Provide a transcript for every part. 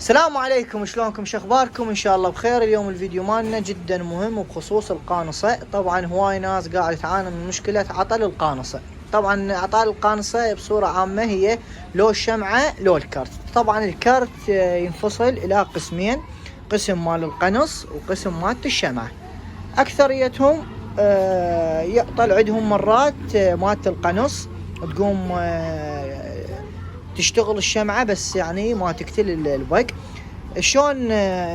السلام عليكم، شلونكم؟ شخباركم؟ ان شاء الله بخير. اليوم الفيديو مالنا جدا مهم وبخصوص القانصة. طبعا هواي ناس قاعد تعاني من مشكلة عطل القانصة. طبعا عطل القانصة بصورة عامة هي لو الشمعة لو الكرت. طبعا الكرت ينفصل الى قسمين، قسم مال القنص وقسم مالت الشمعة. اكثريتهم يعطل عندهم مرات مالت القنص تقوم تشتغل الشمعة بس يعني ما تقتل البق. شلون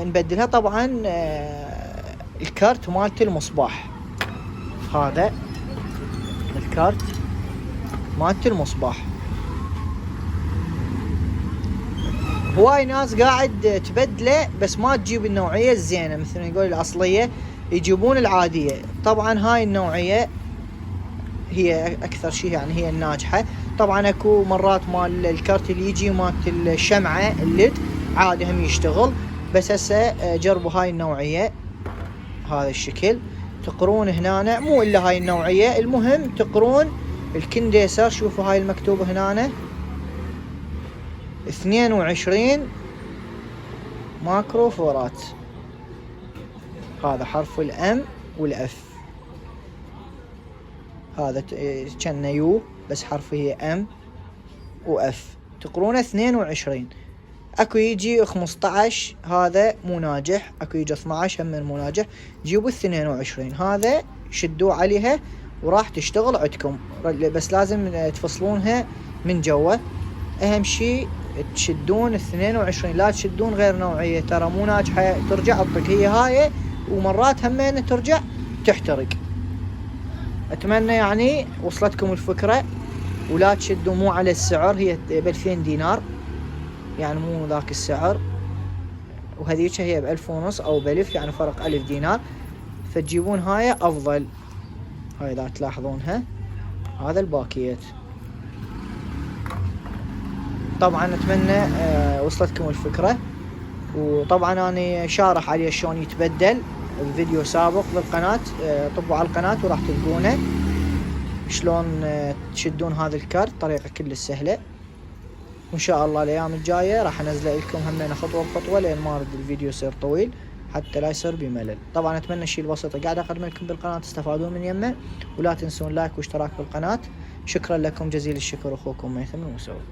نبدلها؟ طبعا الكارت مالت المصباح، هذا الكارت مالت المصباح. هواي ناس قاعد تبدله بس ما تجيب النوعية الزينة، مثل ما يقول الأصلية، يجيبون العادية. طبعا هاي النوعية هي أكثر شيء يعني هي الناجحة. طبعا اكو مرات مال الكارت اللي يجي مالت الشمعة الليد عادي هم يشتغل، بس هسه جربوا هاي النوعية. هذا الشكل تقرون هنا، مو الا هاي النوعية، المهم تقرون الكنديسر. شوفوا هاي المكتوبة هنا 22 ماكرو فورات. هذا حرف الام والاف، هذا كان يو بس حرفه هي ام واف. تقرونه 22. اكو يجي 15 هذا مو ناجح، اكو يجي 12 هم مو ناجح. جيبوا 22 هذا شدوه عليها وراح تشتغل عندكم، بس لازم تفصلونها من جوا. اهم شيء تشدون 22، لا تشدون غير نوعية، ترى مو ناجحة ترجع تطق هي هاي، ومرات همين ترجع تحترق. اتمنى يعني وصلتكم الفكرة، ولا تشدوا مو على السعر، هي ب2000 دينار يعني مو ذاك السعر، وهذيك هي ب1500 او ب1000 يعني فرق 1000 دينار. فتجيبون هاي افضل. هاي اذا تلاحظونها هذا الباكيت. طبعا اتمنى وصلتكم الفكرة. وطبعا انا شارح عليه شلون يتبدل الفيديو سابق بالقناة، طبوا على القناة وراح تلقونه شلون تشدون هذا الكارت، طريقة كل سهلة. وان شاء الله الايام الجايه راح انزله لكم همين خطوه بخطوه، لين ما ارد الفيديو يصير طويل حتى لا يصير بملل. طبعا اتمنى الشيء البسيط قاعد اقدم لكم بالقناه تستفادون من يمه، ولا تنسون لايك واشتراك بالقناه. شكرا لكم جزيل الشكر، اخوكم ميثم المسعود.